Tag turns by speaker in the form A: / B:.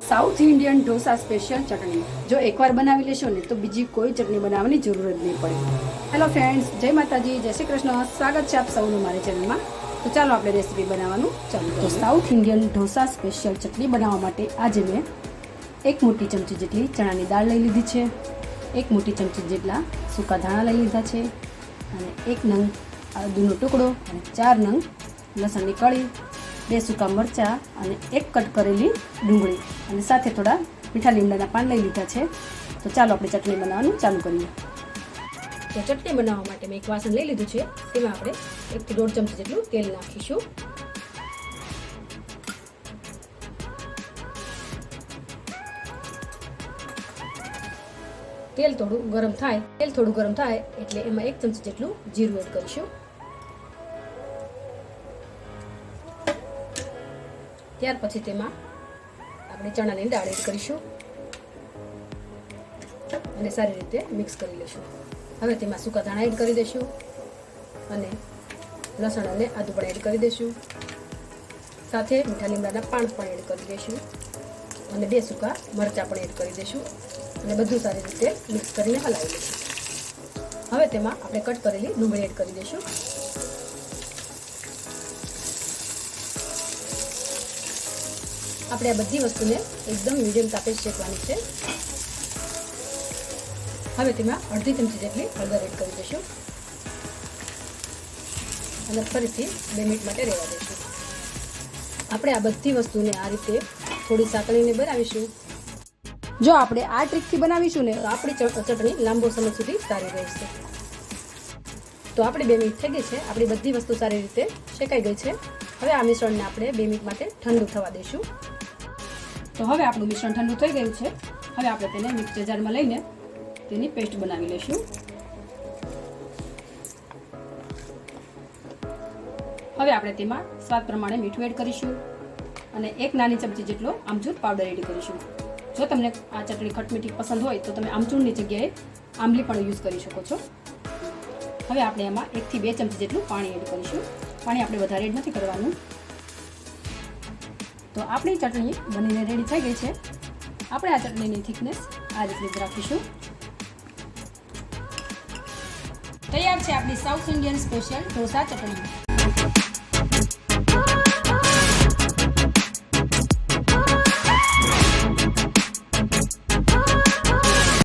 A: South Indian dosa special ચટણી જો એકવાર બનાવી લેશો ને તો બીજી કોઈ ચટણી બનાવવાની જરૂર જ નહીં પડે. હેલો ફ્રેન્ડ્સ, જય માતાજી, જય શ્રી કૃષ્ણ. સ્વાગત છે આપ સૌનું મારી ચેનલમાં. તો ચાલો આપણે રેસીપી બનાવવાનું ચાલુ કરીએ. તો સાઉથ ઇન્ડિયન ઢોસા સ્પેશિયલ ચટણી બનાવવા માટે આજે મેં 1 મોટી ચમચી જેટલી ચણાની દાળ લઈ લીધી છે, 1 મોટી ચમચી જેટલા સૂકા ધાણા લઈ લીધા છે અને 1 નંગ આદુનો ટુકડો અને 4 નંગ લસણની કળી, 2 સૂકા મરચાં અને 1 કટ કરેલી ડુંગળી અને સાથે થોડા મીઠા લીમડાના પાન લઈ લીધા છે. તો ચાલો આપણે ચટણી બનાવવાનું ચાલુ કરીએ. તો ચટણી બનાવવા માટે મેં એક વાસણ લઈ લીધું છે. તેમાં આપણે 1 થી 1.5 ચમચી જેટલું તેલ નાખીશું. તેલ થોડું ગરમ થાય એટલે એમાં 1 ચમચી જેટલું જીરું એડ કરીશું. ત્યાર પછી તેમાં આપણે ચણાની દાળ એડ કરીશું અને સારી રીતે મિક્સ કરી લઈશું. હવે તેમાં સૂકા ધાણા એડ કરી દઈશું અને લસણ અને આદુ પણ એડ કરી દઈશું. સાથે મીઠા લીમડાના પાન પણ એડ કરી દઈશું અને 2 સૂકા મરચાં પણ એડ કરી દઈશું અને બધું સારી રીતે મિક્સ કરીને હલાવી લઈશું. હવે તેમાં આપણે કટ કરેલી ડુંગળી એડ કરી દઈશું. આપણે આ બધી વસ્તુને એકદમ મીડિયમ તાપે શેકવાની છે. હવે તેમાં અડધી ચમચી જેટલી હળદર એડ કરી દઈશું અને ફરીથી 2 મિનિટ માટે રહેવા દઈશું. આપણે આ બધી વસ્તુને આ રીતે થોડી સાંકળીને બનાવીશું. જો આપણે આ ટ્રીકથી બનાવીશું ને તો આપણી ચટણી લાંબો સમય સુધી સારી રહેશે. તો આપણે 2 મિનિટ થઈ ગઈ છે. આપણી બધી વસ્તુ સારી રીતે શેકાઈ ગઈ છે. હવે આ મિશ્રણને આપણે 2 મિનિટ માટે ઠંડુ થવા દઈશું. તો હવે આપણું મિશ્રણ ઠંડુ થઈ ગયું છે. હવે આપણે તેને મિક્સર જારમાં લઈને તેની પેસ્ટ બનાવી લઈશું. હવે આપણે તેમાં સ્વાદ પ્રમાણે મીઠું એડ કરીશું અને 1 નાની ચમચી જેટલો આમચૂર પાવડર એડ કરીશું. જો તમને આ ચટણી ખટમીઠી પસંદ હોય તો તમે આમચૂરની જગ્યાએ આંબલી પણ યુઝ કરી શકો છો. હવે આપણે એમાં 1 થી 2 ચમચી જેટલું પાણી એડ કરીશું. પાણી આપણે વધારે એડ નથી કરવાનું. તો આપણી ચટણી બનીને રેડી થઈ ગઈ છે. આપણે આ ચટણીની થિકનેસ આ રીતની જ રાખીશું. તૈયાર છે આપણી સાઉથ ઇન્ડિયન સ્પેશિયલ ઢોસા ચટણી.